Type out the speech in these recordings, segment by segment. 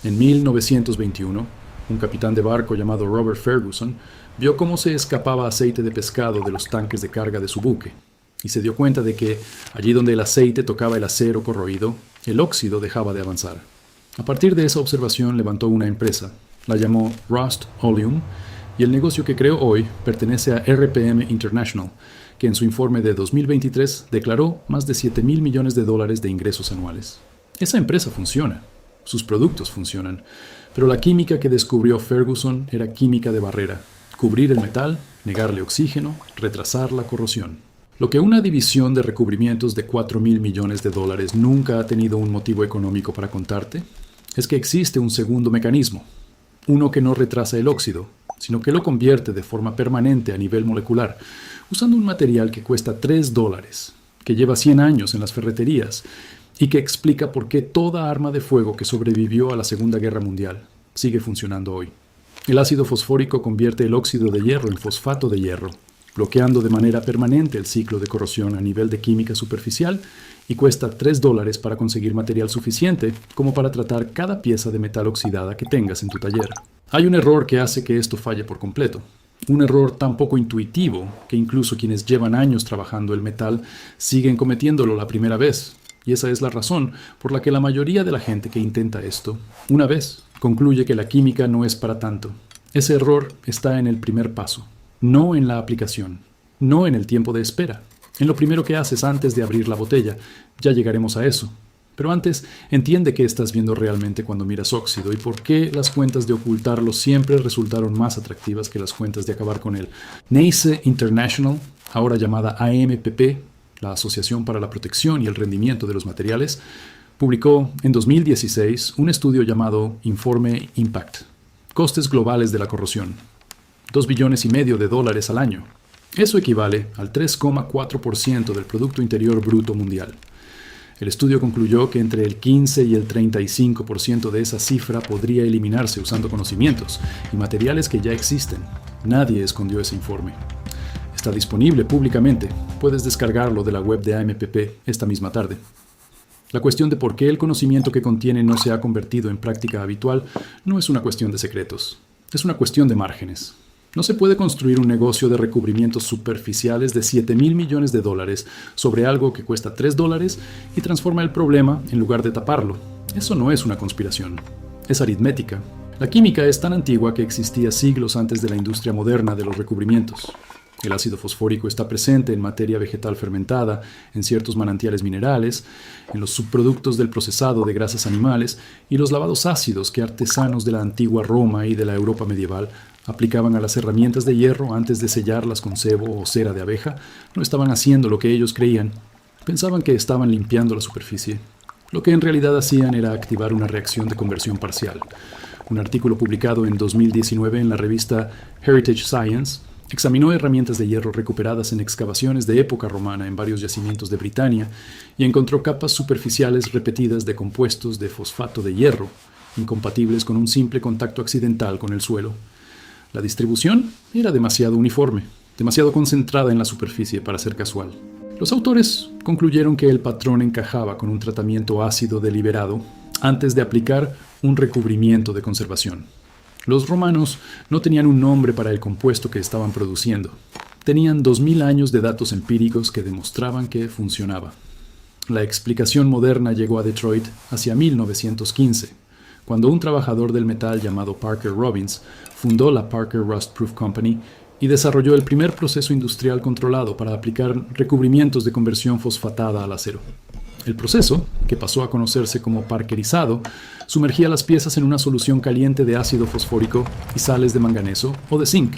En 1921, un capitán de barco llamado Robert Ferguson vio cómo se escapaba aceite de pescado de los tanques de carga de su buque y se dio cuenta de que, allí donde el aceite tocaba el acero corroído, el óxido dejaba de avanzar. A partir de esa observación levantó una empresa, la llamó Rust Oleum, y el negocio que creó hoy pertenece a RPM International, que en su informe de 2023 declaró más de $7,000 millones de ingresos anuales. Esa empresa funciona, sus productos funcionan, pero la química que descubrió Ferguson era química de barrera: cubrir el metal, negarle oxígeno, retrasar la corrosión. Lo que una división de recubrimientos de $4,000 millones nunca ha tenido un motivo económico para contarte es que existe un segundo mecanismo, uno que no retrasa el óxido, sino que lo convierte de forma permanente a nivel molecular, usando un material que cuesta $3, que lleva 100 años en las ferreterías y que explica por qué toda arma de fuego que sobrevivió a la Segunda Guerra Mundial sigue funcionando hoy. El ácido fosfórico convierte el óxido de hierro en fosfato de hierro, bloqueando de manera permanente el ciclo de corrosión a nivel de química superficial, y cuesta $3 para conseguir material suficiente como para tratar cada pieza de metal oxidada que tengas en tu taller. Hay un error que hace que esto falle por completo. Un error tan poco intuitivo que incluso quienes llevan años trabajando el metal siguen cometiéndolo la primera vez. Y esa es la razón por la que la mayoría de la gente que intenta esto, una vez, concluye que la química no es para tanto. Ese error está en el primer paso, no en la aplicación, no en el tiempo de espera, en lo primero que haces antes de abrir la botella. Ya llegaremos a eso. Pero antes, entiende qué estás viendo realmente cuando miras óxido y por qué las cuentas de ocultarlo siempre resultaron más atractivas que las cuentas de acabar con él. NACE International, ahora llamada AMPP, la Asociación para la Protección y el Rendimiento de los Materiales, publicó en 2016 un estudio llamado Informe Impact, costes globales de la corrosión, $2,5 billones al año. Eso equivale al 3,4% del Producto Interior Bruto mundial. El estudio concluyó que entre el 15 y el 35% de esa cifra podría eliminarse usando conocimientos y materiales que ya existen. Nadie escondió ese informe. Está disponible públicamente. Puedes descargarlo de la web de AMPP esta misma tarde. La cuestión de por qué el conocimiento que contiene no se ha convertido en práctica habitual no es una cuestión de secretos. Es una cuestión de márgenes. No se puede construir un negocio de recubrimientos superficiales de $7,000 millones sobre algo que cuesta $3 y transforma el problema en lugar de taparlo. Eso no es una conspiración. Es aritmética. La química es tan antigua que existía siglos antes de la industria moderna de los recubrimientos. El ácido fosfórico está presente en materia vegetal fermentada, en ciertos manantiales minerales, en los subproductos del procesado de grasas animales y los lavados ácidos que artesanos de la antigua Roma y de la Europa medieval aplicaban a las herramientas de hierro antes de sellarlas con sebo o cera de abeja. No estaban haciendo lo que ellos creían. Pensaban que estaban limpiando la superficie. Lo que en realidad hacían era activar una reacción de conversión parcial. Un artículo publicado en 2019 en la revista Heritage Science examinó herramientas de hierro recuperadas en excavaciones de época romana en varios yacimientos de Britania y encontró capas superficiales repetidas de compuestos de fosfato de hierro, incompatibles con un simple contacto accidental con el suelo. La distribución era demasiado uniforme, demasiado concentrada en la superficie para ser casual. Los autores concluyeron que el patrón encajaba con un tratamiento ácido deliberado antes de aplicar un recubrimiento de conservación. Los romanos no tenían un nombre para el compuesto que estaban produciendo. Tenían 2,000 años de datos empíricos que demostraban que funcionaba. La explicación moderna llegó a Detroit hacia 1915, cuando un trabajador del metal llamado Parker Robbins fundó la Parker Rust Proof Company y desarrolló el primer proceso industrial controlado para aplicar recubrimientos de conversión fosfatada al acero. El proceso, que pasó a conocerse como parkerizado, sumergía las piezas en una solución caliente de ácido fosfórico y sales de manganeso o de zinc.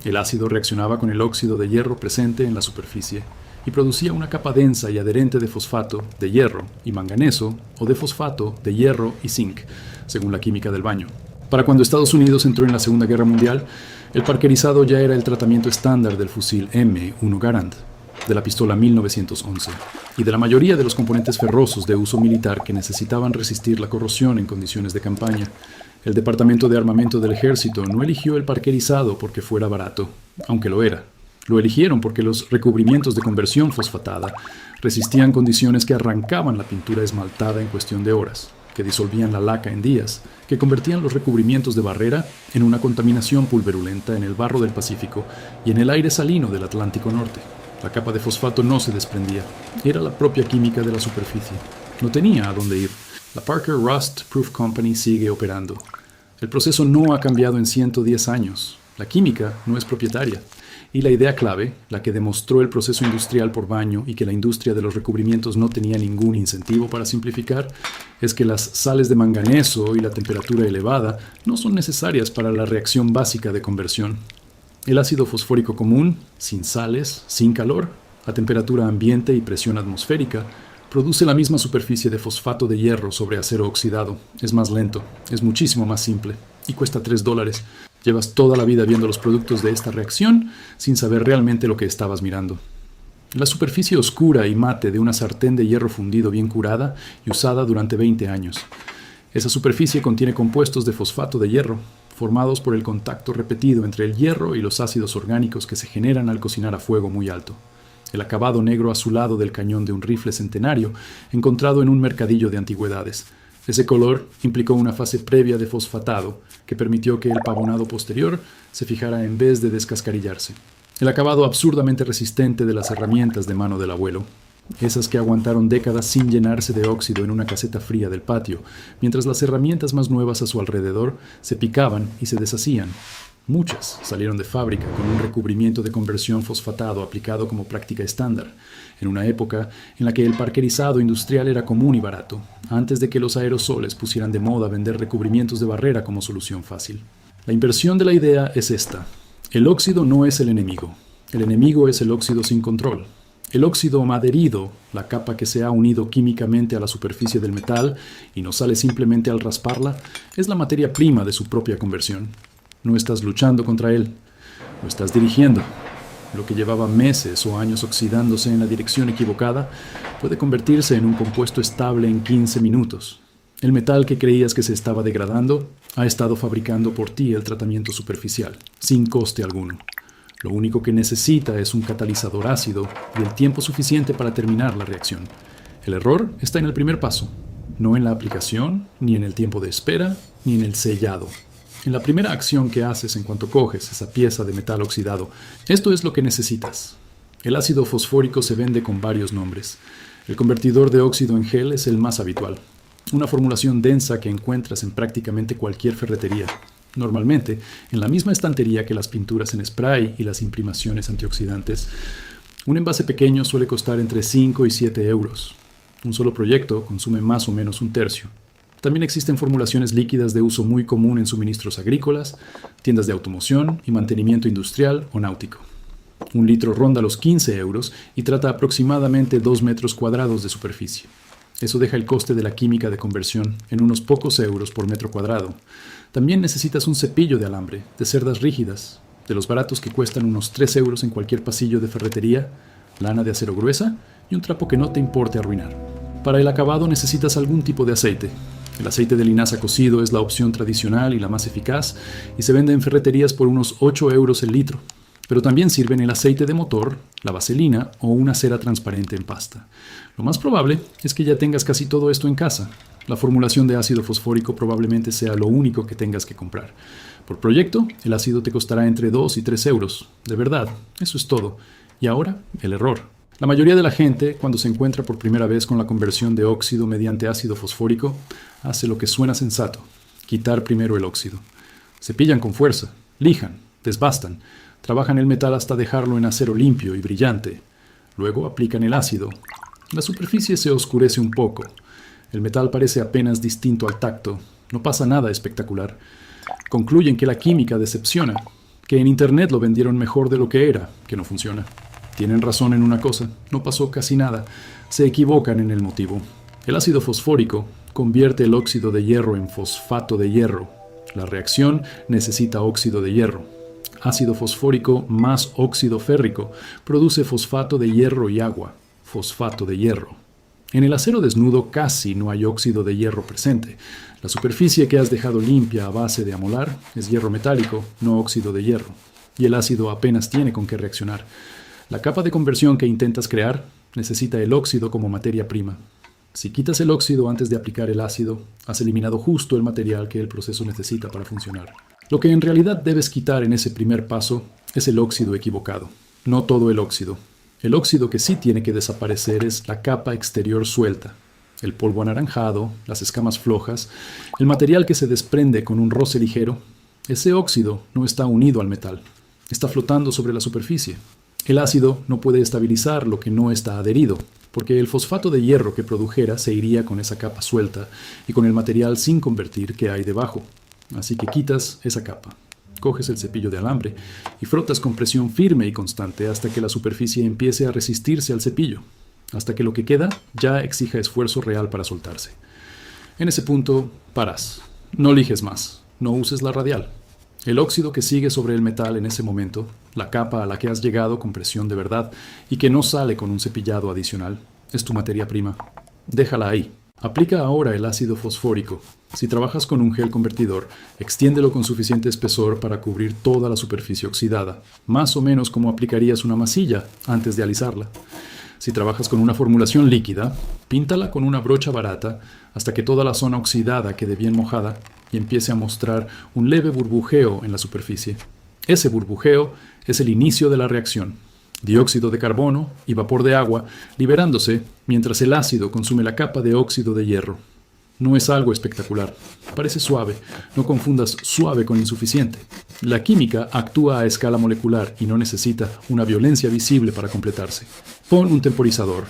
El ácido reaccionaba con el óxido de hierro presente en la superficie y producía una capa densa y adherente de fosfato de hierro y manganeso o de fosfato de hierro y zinc, según la química del baño. Para cuando Estados Unidos entró en la Segunda Guerra Mundial, el parkerizado ya era el tratamiento estándar del fusil M1 Garand, de la pistola 1911, y de la mayoría de los componentes ferrosos de uso militar que necesitaban resistir la corrosión en condiciones de campaña. El Departamento de Armamento del Ejército no eligió el parkerizado porque fuera barato, aunque lo era. Lo eligieron porque los recubrimientos de conversión fosfatada resistían condiciones que arrancaban la pintura esmaltada en cuestión de horas. que disolvían la laca en días, que convertían los recubrimientos de barrera en una contaminación pulverulenta en el barro del Pacífico y en el aire salino del Atlántico Norte. La capa de fosfato no se desprendía, era la propia química de la superficie. No tenía a dónde ir. La Parker Rust Proof Company sigue operando. El proceso no ha cambiado en 110 años. La química no es propietaria. Y la idea clave, la que demostró el proceso industrial por baño y que la industria de los recubrimientos no tenía ningún incentivo para simplificar, es que las sales de manganeso y la temperatura elevada no son necesarias para la reacción básica de conversión. El ácido fosfórico común, sin sales, sin calor, a temperatura ambiente y presión atmosférica, produce la misma superficie de fosfato de hierro sobre acero oxidado. Es más lento, es muchísimo más simple y cuesta $3. Llevas toda la vida viendo los productos de esta reacción sin saber realmente lo que estabas mirando. La superficie oscura y mate de una sartén de hierro fundido bien curada y usada durante 20 años. Esa superficie contiene compuestos de fosfato de hierro, formados por el contacto repetido entre el hierro y los ácidos orgánicos que se generan al cocinar a fuego muy alto. El acabado negro azulado del cañón de un rifle centenario encontrado en un mercadillo de antigüedades. Ese color implicó una fase previa de fosfatado que permitió que el pavonado posterior se fijara en vez de descascarillarse. El acabado absurdamente resistente de las herramientas de mano del abuelo. Esas que aguantaron décadas sin llenarse de óxido en una caseta fría del patio, mientras las herramientas más nuevas a su alrededor se picaban y se deshacían. Muchas salieron de fábrica con un recubrimiento de conversión fosfatado aplicado como práctica estándar, en una época en la que el parquerizado industrial era común y barato, antes de que los aerosoles pusieran de moda vender recubrimientos de barrera como solución fácil. La inversión de la idea es esta. El óxido no es el enemigo es el óxido sin control. El óxido adherido, la capa que se ha unido químicamente a la superficie del metal y no sale simplemente al rasparla, es la materia prima de su propia conversión. No estás luchando contra él, lo estás dirigiendo. Lo que llevaba meses o años oxidándose en la dirección equivocada puede convertirse en un compuesto estable en 15 minutos. El metal que creías que se estaba degradando ha estado fabricando por ti el tratamiento superficial, sin coste alguno. Lo único que necesita es un catalizador ácido y el tiempo suficiente para terminar la reacción. El error está en el primer paso, no en la aplicación, ni en el tiempo de espera, ni en el sellado. En la primera acción que haces en cuanto coges esa pieza de metal oxidado, esto es lo que necesitas. El ácido fosfórico se vende con varios nombres. El convertidor de óxido en gel es el más habitual. Una formulación densa que encuentras en prácticamente cualquier ferretería. Normalmente, en la misma estantería que las pinturas en spray y las imprimaciones antioxidantes. Un envase pequeño suele costar entre 5 y 7 euros. Un solo proyecto consume más o menos un tercio. También existen formulaciones líquidas de uso muy común en suministros agrícolas, tiendas de automoción y mantenimiento industrial o náutico. Un litro ronda los 15 euros y trata aproximadamente 2 metros cuadrados de superficie. Eso deja el coste de la química de conversión en unos pocos euros por metro cuadrado. También necesitas un cepillo de alambre, de cerdas rígidas, de los baratos que cuestan unos 3 euros en cualquier pasillo de ferretería, lana de acero gruesa y un trapo que no te importe arruinar. Para el acabado necesitas algún tipo de aceite. El aceite de linaza cocido es la opción tradicional y la más eficaz y se vende en ferreterías por unos 8 euros el litro. Pero también sirven el aceite de motor, la vaselina o una cera transparente en pasta. Lo más probable es que ya tengas casi todo esto en casa. La formulación de ácido fosfórico probablemente sea lo único que tengas que comprar. Por proyecto, el ácido te costará entre 2 y 3 euros. De verdad, eso es todo. Y ahora, el error. La mayoría de la gente, cuando se encuentra por primera vez con la conversión de óxido mediante ácido fosfórico, hace lo que suena sensato: quitar primero el óxido. Cepillan con fuerza, lijan, desbastan, trabajan el metal hasta dejarlo en acero limpio y brillante. Luego aplican el ácido. La superficie se oscurece un poco. El metal parece apenas distinto al tacto. No pasa nada espectacular. Concluyen que la química decepciona, que en Internet lo vendieron mejor de lo que era, que no funciona. Tienen razón en una cosa, no pasó casi nada. Se equivocan en el motivo. El ácido fosfórico convierte el óxido de hierro en fosfato de hierro. La reacción necesita óxido de hierro. Ácido fosfórico más óxido férrico produce fosfato de hierro y agua. Fosfato de hierro. En el acero desnudo casi no hay óxido de hierro presente. La superficie que has dejado limpia a base de amolar es hierro metálico, no óxido de hierro. Y el ácido apenas tiene con qué reaccionar. La capa de conversión que intentas crear necesita el óxido como materia prima. Si quitas el óxido antes de aplicar el ácido, has eliminado justo el material que el proceso necesita para funcionar. Lo que en realidad debes quitar en ese primer paso es el óxido equivocado, no todo el óxido. El óxido que sí tiene que desaparecer es la capa exterior suelta, el polvo anaranjado, las escamas flojas, el material que se desprende con un roce ligero. Ese óxido no está unido al metal, está flotando sobre la superficie. El ácido no puede estabilizar lo que no está adherido, porque el fosfato de hierro que produjera se iría con esa capa suelta y con el material sin convertir que hay debajo. Así que quitas esa capa. Coges el cepillo de alambre y frotas con presión firme y constante hasta que la superficie empiece a resistirse al cepillo, hasta que lo que queda ya exija esfuerzo real para soltarse. En ese punto, paras. No lijes más. No uses la radial. El óxido que sigue sobre el metal en ese momento, la capa a la que has llegado con presión de verdad y que no sale con un cepillado adicional, es tu materia prima. Déjala ahí. Aplica ahora el ácido fosfórico. Si trabajas con un gel convertidor, extiéndelo con suficiente espesor para cubrir toda la superficie oxidada, más o menos como aplicarías una masilla antes de alisarla. Si trabajas con una formulación líquida, píntala con una brocha barata hasta que toda la zona oxidada quede bien mojada y empiece a mostrar un leve burbujeo en la superficie. Ese burbujeo es el inicio de la reacción. Dióxido de carbono y vapor de agua liberándose mientras el ácido consume la capa de óxido de hierro. No es algo espectacular. Parece suave. No confundas suave con insuficiente. La química actúa a escala molecular y no necesita una violencia visible para completarse. Pon un temporizador.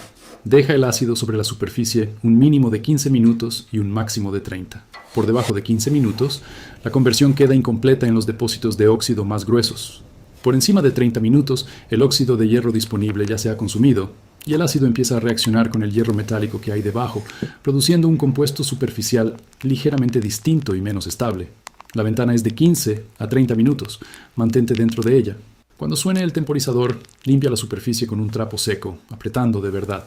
Deja el ácido sobre la superficie un mínimo de 15 minutos y un máximo de 30. Por debajo de 15 minutos, la conversión queda incompleta en los depósitos de óxido más gruesos. Por encima de 30 minutos, el óxido de hierro disponible ya se ha consumido y el ácido empieza a reaccionar con el hierro metálico que hay debajo, produciendo un compuesto superficial ligeramente distinto y menos estable. La ventana es de 15 a 30 minutos. Mantente dentro de ella. Cuando suene el temporizador, limpia la superficie con un trapo seco, apretando de verdad.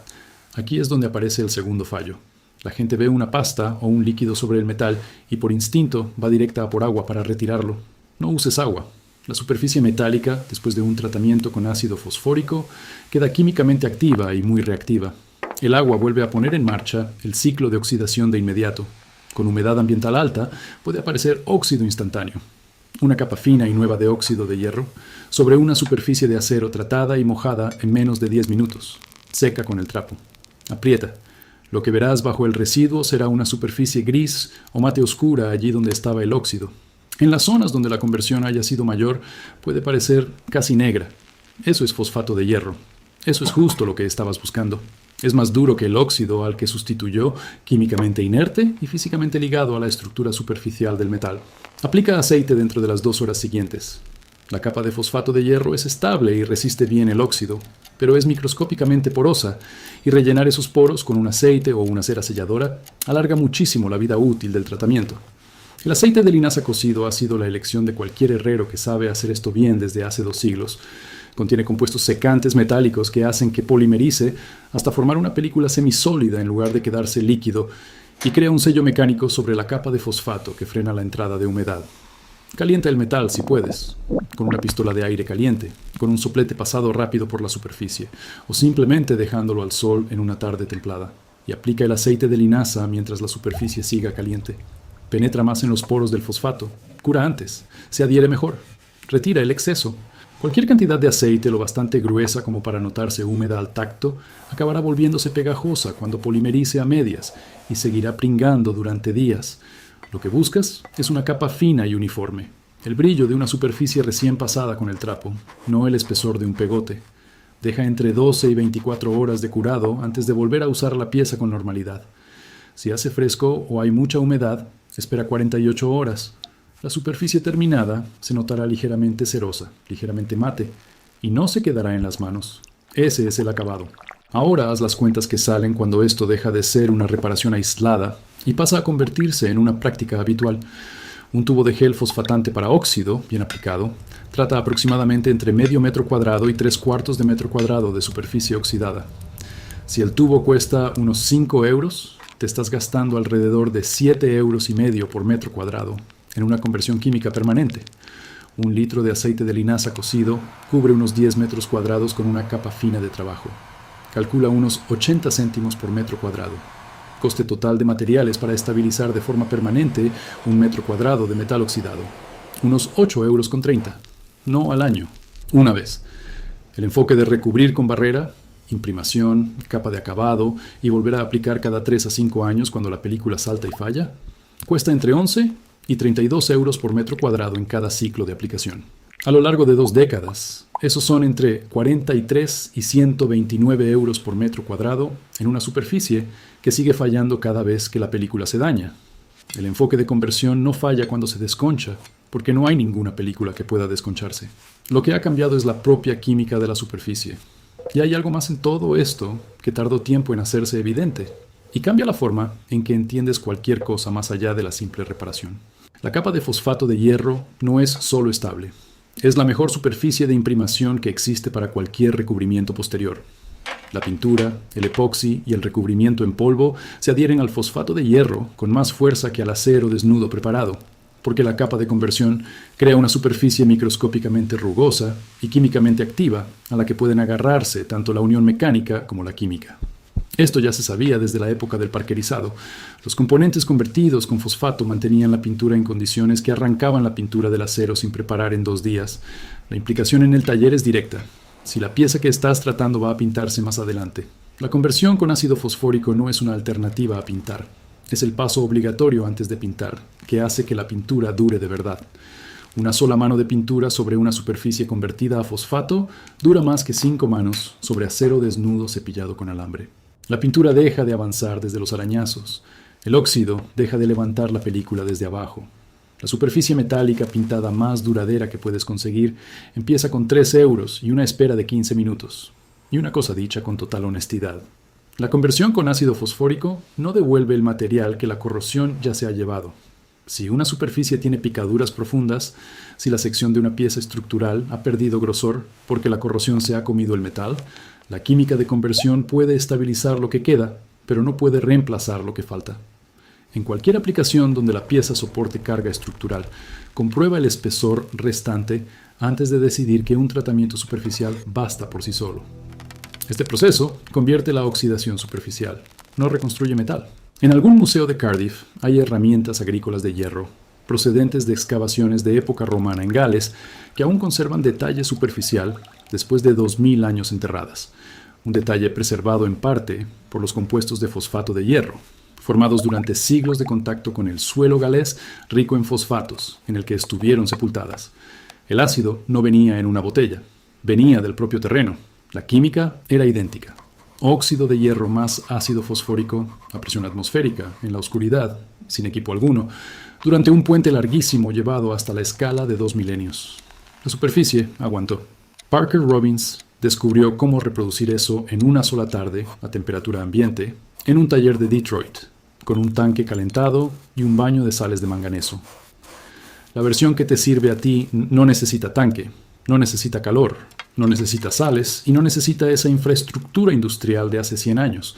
Aquí es donde aparece el segundo fallo. La gente ve una pasta o un líquido sobre el metal y por instinto va directa a por agua para retirarlo. No uses agua. La superficie metálica, después de un tratamiento con ácido fosfórico, queda químicamente activa y muy reactiva. El agua vuelve a poner en marcha el ciclo de oxidación de inmediato. Con humedad ambiental alta, puede aparecer óxido instantáneo. Una capa fina y nueva de óxido de hierro sobre una superficie de acero tratada y mojada en menos de 10 minutos. Seca con el trapo. Aprieta. Lo que verás bajo el residuo será una superficie gris o mate oscura allí donde estaba el óxido. En las zonas donde la conversión haya sido mayor, puede parecer casi negra. Eso es fosfato de hierro. Eso es justo lo que estabas buscando. Es más duro que el óxido al que sustituyó, químicamente inerte y físicamente ligado a la estructura superficial del metal. Aplica aceite dentro de las 2 horas siguientes. La capa de fosfato de hierro es estable y resiste bien el óxido, pero es microscópicamente porosa, y rellenar esos poros con un aceite o una cera selladora alarga muchísimo la vida útil del tratamiento. El aceite de linaza cocido ha sido la elección de cualquier herrero que sabe hacer esto bien desde hace 2 siglos. Contiene compuestos secantes metálicos que hacen que polimerice hasta formar una película semisólida en lugar de quedarse líquido y crea un sello mecánico sobre la capa de fosfato que frena la entrada de humedad. Calienta el metal si puedes, con una pistola de aire caliente, con un soplete pasado rápido por la superficie, o simplemente dejándolo al sol en una tarde templada, y aplica el aceite de linaza mientras la superficie siga caliente. Penetra más en los poros del fosfato, cura antes, se adhiere mejor, retira el exceso. Cualquier cantidad de aceite lo bastante gruesa como para notarse húmeda al tacto acabará volviéndose pegajosa cuando polimerice a medias y seguirá pringando durante días. Lo que buscas es una capa fina y uniforme, el brillo de una superficie recién pasada con el trapo, no el espesor de un pegote. Deja entre 12 y 24 horas de curado antes de volver a usar la pieza con normalidad. Si hace fresco o hay mucha humedad, espera 48 horas. La superficie terminada se notará ligeramente cerosa, ligeramente mate, y no se quedará en las manos. Ese es el acabado. Ahora haz las cuentas que salen cuando esto deja de ser una reparación aislada y pasa a convertirse en una práctica habitual. Un tubo de gel fosfatante para óxido, bien aplicado, trata aproximadamente entre medio metro cuadrado y 3/4 de metro cuadrado de superficie oxidada. Si el tubo cuesta unos 5 euros, te estás gastando alrededor de 7,5 € por metro cuadrado en una conversión química permanente. 1 litro de aceite de linaza cocido cubre unos 10 metros cuadrados con una capa fina de trabajo. Calcula unos 80 céntimos por metro cuadrado. Coste total de materiales para estabilizar de forma permanente un metro cuadrado de metal oxidado. Unos 8,30 €. No al año. Una vez. El enfoque de recubrir con barrera, imprimación, capa de acabado y volver a aplicar cada 3 a 5 años cuando la película salta y falla, cuesta entre 11 y 32 € por metro cuadrado en cada ciclo de aplicación. A lo largo de 2 décadas, esos son entre 43 y 129 € por metro cuadrado en una superficie que sigue fallando cada vez que la película se daña. El enfoque de conversión no falla cuando se desconcha, porque no hay ninguna película que pueda desconcharse. Lo que ha cambiado es la propia química de la superficie. Y hay algo más en todo esto que tardó tiempo en hacerse evidente, y cambia la forma en que entiendes cualquier cosa más allá de la simple reparación. La capa de fosfato de hierro no es solo estable. Es la mejor superficie de imprimación que existe para cualquier recubrimiento posterior. La pintura, el epoxi y el recubrimiento en polvo se adhieren al fosfato de hierro con más fuerza que al acero desnudo preparado, porque la capa de conversión crea una superficie microscópicamente rugosa y químicamente activa a la que pueden agarrarse tanto la unión mecánica como la química. Esto ya se sabía desde la época del parquerizado. Los componentes convertidos con fosfato mantenían la pintura en condiciones que arrancaban la pintura del acero sin preparar en 2 días. La implicación en el taller es directa. Si la pieza que estás tratando va a pintarse más adelante. La conversión con ácido fosfórico no es una alternativa a pintar. Es el paso obligatorio antes de pintar, que hace que la pintura dure de verdad. Una sola mano de pintura sobre una superficie convertida a fosfato dura más que 5 manos sobre acero desnudo cepillado con alambre. La pintura deja de avanzar desde los arañazos. El óxido deja de levantar la película desde abajo. La superficie metálica pintada más duradera que puedes conseguir empieza con 3 € y una espera de 15 minutos. Y una cosa dicha con total honestidad. La conversión con ácido fosfórico no devuelve el material que la corrosión ya se ha llevado. Si una superficie tiene picaduras profundas, si la sección de una pieza estructural ha perdido grosor porque la corrosión se ha comido el metal, la química de conversión puede estabilizar lo que queda, pero no puede reemplazar lo que falta. En cualquier aplicación donde la pieza soporte carga estructural, comprueba el espesor restante antes de decidir que un tratamiento superficial basta por sí solo. Este proceso convierte la oxidación superficial, no reconstruye metal. En algún museo de Cardiff hay herramientas agrícolas de hierro, procedentes de excavaciones de época romana en Gales, que aún conservan detalle superficial después de 2000 años enterradas. Un detalle preservado en parte por los compuestos de fosfato de hierro, formados durante siglos de contacto con el suelo galés rico en fosfatos, en el que estuvieron sepultadas. El ácido no venía en una botella, venía del propio terreno. La química era idéntica. Óxido de hierro más ácido fosfórico a presión atmosférica, en la oscuridad, sin equipo alguno, durante un puente larguísimo llevado hasta la escala de 2 milenios. La superficie aguantó. Parker Robbins descubrió cómo reproducir eso en una sola tarde, a temperatura ambiente, en un taller de Detroit, con un tanque calentado y un baño de sales de manganeso. La versión que te sirve a ti no necesita tanque, no necesita calor, no necesita sales y no necesita esa infraestructura industrial de hace 100 años.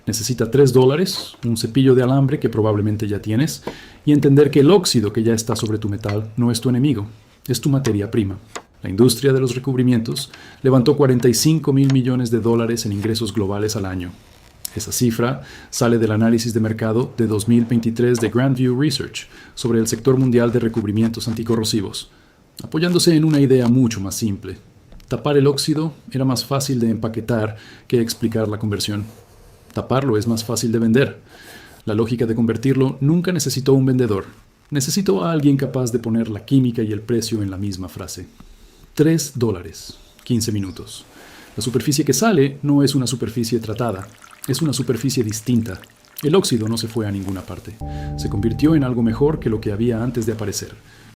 Necesita $3, un cepillo de alambre que probablemente ya tienes, y entender que el óxido que ya está sobre tu metal no es tu enemigo, es tu materia prima. La industria de los recubrimientos levantó $45,000 millones en ingresos globales al año. Esa cifra sale del análisis de mercado de 2023 de Grand View Research sobre el sector mundial de recubrimientos anticorrosivos, apoyándose en una idea mucho más simple. Tapar el óxido era más fácil de empaquetar que explicar la conversión. Taparlo es más fácil de vender. La lógica de convertirlo nunca necesitó un vendedor. Necesitó a alguien capaz de poner la química y el precio en la misma frase. $3, 15 minutos. La superficie que sale no es una superficie tratada, es una superficie distinta. El óxido no se fue a ninguna parte. Se convirtió en algo mejor que lo que había antes de aparecer.